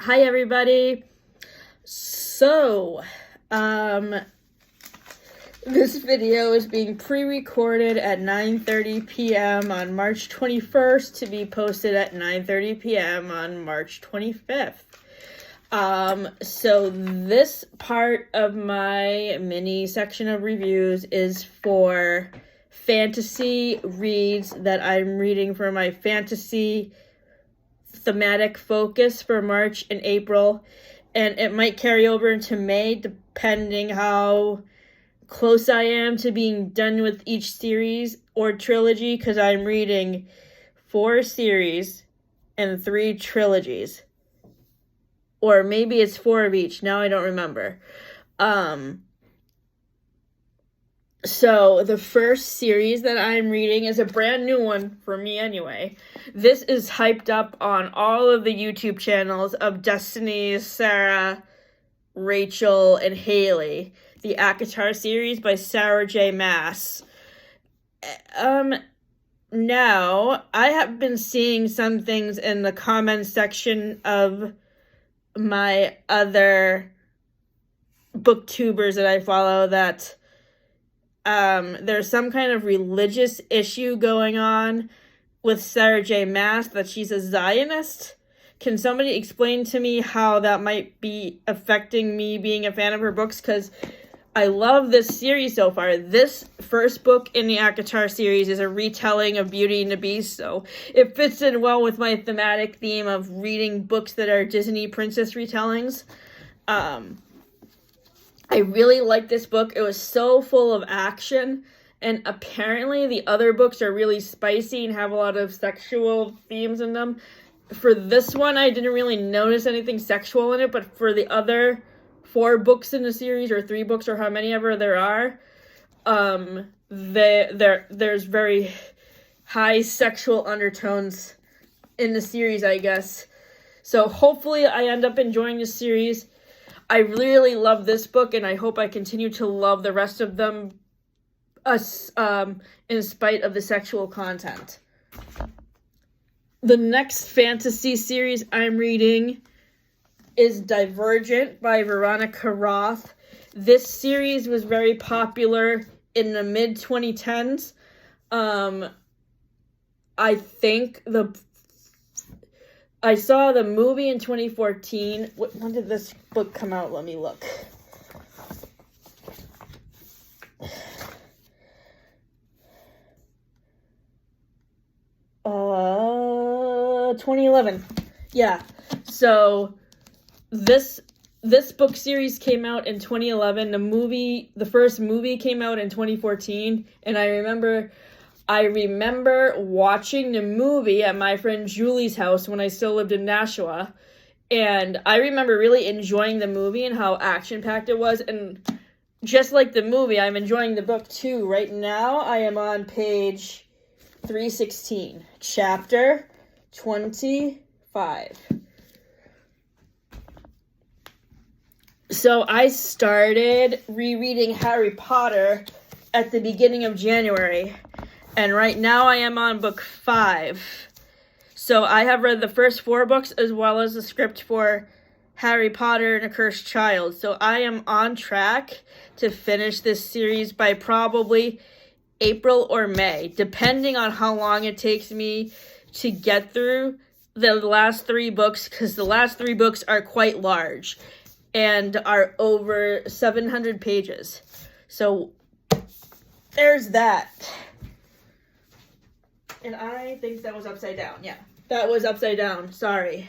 Hi everybody. So, this video is being pre-recorded at 9:30 p.m. on March 21st to be posted at 9:30 p.m. on March 25th. So this part of my mini section of reviews is for fantasy reads that I'm reading for my fantasy thematic focus for March and April, and it might carry over into May depending how close I am to being done with each series or trilogy, because I'm reading 4 series and 3 trilogies, or maybe it's 4 of each. Now I don't remember. So the first series that I'm reading is a brand new one for me anyway. This is hyped up on all of the YouTube channels of Destiny, Sarah, Rachel, and Haley. The ACOTAR series by Sarah J. Maas. Now, I have been seeing some things in the comments section of my other booktubers that I follow that there's some kind of religious issue going on with Sarah J. Maas, that she's a Zionist. Can somebody explain to me how that might be affecting me being a fan of her books? Because I love this series so far. This first book in the ACOTAR series is a retelling of Beauty and the Beast, so it fits in well with my thematic theme of reading books that are Disney princess retellings. I really like this book. It was so full of action, and apparently the other books are really spicy and have a lot of sexual themes in them. For this one, I didn't really notice anything sexual in it, but for the other 4 books in the series, or 3 books, or how many ever there are, there's very high sexual undertones in the series, I guess. So hopefully I end up enjoying this series. I really love this book, and I hope I continue to love the rest of them, in spite of the sexual content. The next fantasy series I'm reading is Divergent by Veronica Roth. This series was very popular in the mid-2010s. I think I saw the movie in 2014. When did this book come out? Let me look. Uh, 2011. Yeah. So this book series came out in 2011. The first movie came out in 2014, and I remember watching the movie at my friend Julie's house when I still lived in Nashua, and I remember really enjoying the movie and how action-packed it was, and just like the movie, I'm enjoying the book too. Right now, I am on page 316, chapter 25. So I started rereading Harry Potter at the beginning of January, and right now I am on book 5. So I have read the first 4 books as well as the script for Harry Potter and a Cursed Child. So I am on track to finish this series by probably April or May, depending on how long it takes me to get through the last 3 books, because the last 3 books are quite large and are over 700 pages. So there's that. And I think that was upside down. Yeah, that was upside down. Sorry.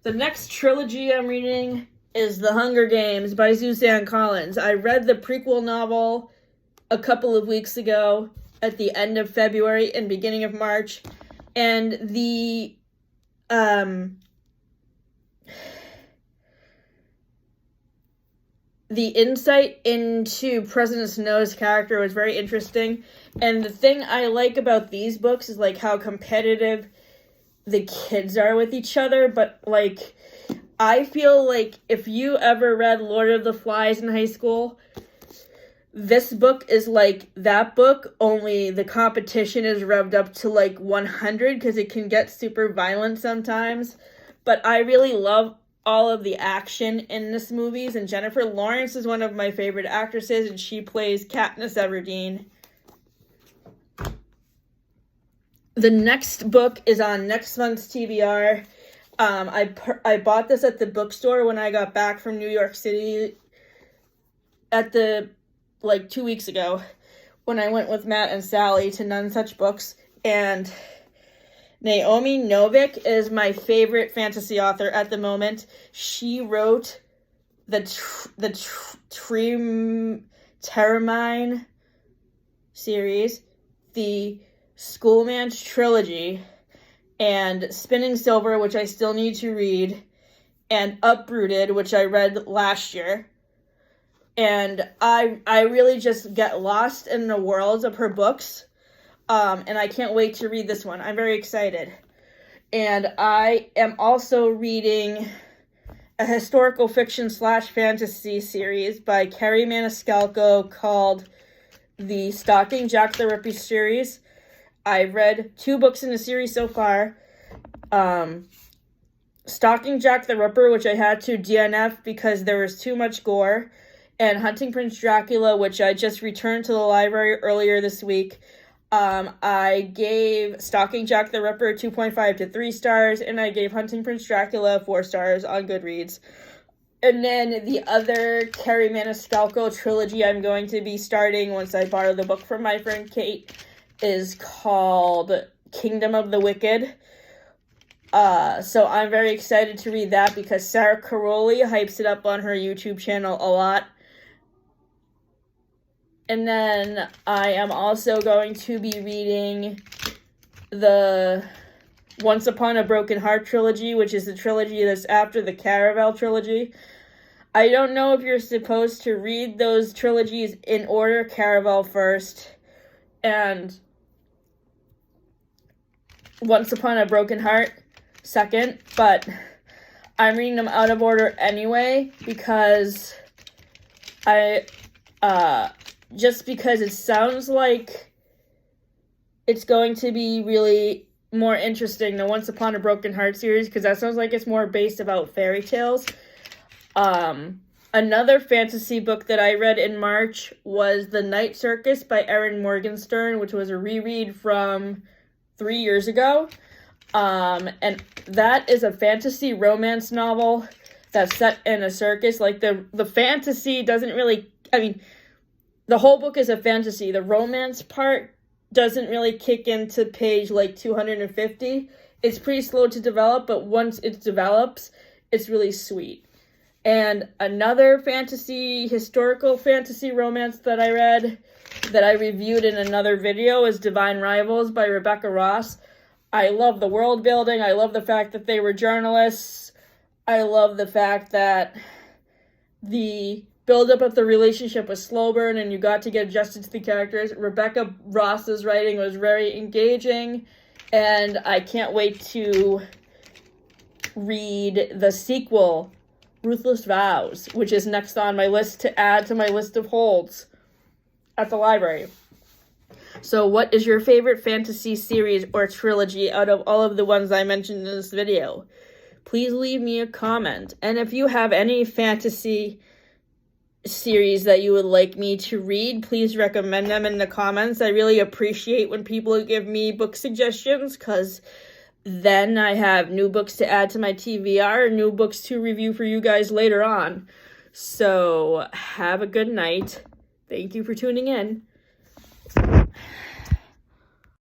The next trilogy I'm reading is The Hunger Games by Suzanne Collins. I read the prequel novel a couple of weeks ago at the end of February and beginning of March, and the insight into President Snow's character was very interesting. And the thing I like about these books is like how competitive the kids are with each other. But like, I feel like if you ever read Lord of the Flies in high school, this book is like that book, only the competition is revved up to like 100 because it can get super violent sometimes. But I really love all of the action in this movies, and Jennifer Lawrence is one of my favorite actresses, and she plays Katniss Everdeen. The next book is on next month's TBR. I bought this at the bookstore when I got back from New York City like 2 weeks ago, when I went with Matt and Sally to None Such Books. And Naomi Novik is my favorite fantasy author at the moment. She wrote the Terramine series, the Schoolman's Trilogy, and Spinning Silver, which I still need to read, and Uprooted, which I read last year. And I really just get lost in the worlds of her books. And I can't wait to read this one. I'm very excited. And I am also reading a historical fiction / fantasy series by Kerri Maniscalco called the Stalking Jack the Ripper series. I've read 2 books in the series so far. Stalking Jack the Ripper, which I had to DNF because there was too much gore, and Hunting Prince Dracula, which I just returned to the library earlier this week. I gave Stalking Jack the Ripper 2.5 to 3 stars, and I gave Hunting Prince Dracula 4 stars on Goodreads. And then the other Kerri Maniscalco trilogy I'm going to be starting once I borrow the book from my friend Kate is called Kingdom of the Wicked. So I'm very excited to read that because Sarah Caroli hypes it up on her YouTube channel a lot. And then I am also going to be reading the Once Upon a Broken Heart trilogy, which is the trilogy that's after the Caraval trilogy. I don't know if you're supposed to read those trilogies in order, Caraval first, and Once Upon a Broken Heart second, but I'm reading them out of order anyway because just because it sounds like it's going to be really more interesting than Once Upon a Broken Heart series, because that sounds like it's more based about fairy tales. Another fantasy book that I read in March was The Night Circus by Erin Morgenstern, which was a reread from 3 years ago. And that is a fantasy romance novel that's set in a circus. Like, the fantasy doesn't really, the whole book is a fantasy. The romance part doesn't really kick into page like 250. It's pretty slow to develop, but once it develops, it's really sweet. And another historical fantasy romance that I read, that I reviewed in another video, is Divine Rivals by Rebecca Ross. I love the world building. I love the fact that they were journalists. I love the fact that the build-up of the relationship was slow burn and you got to get adjusted to the characters. Rebecca Ross's writing was very engaging, and I can't wait to read the sequel, Ruthless Vows, which is next on my list to add to my list of holds at the library. So what is your favorite fantasy series or trilogy out of all of the ones I mentioned in this video? Please leave me a comment. And if you have any fantasy series that you would like me to read, please recommend them in the comments. I really appreciate when people give me book suggestions, because then I have new books to add to my TBR and new books to review for you guys later on. So have a good night. Thank you for tuning in.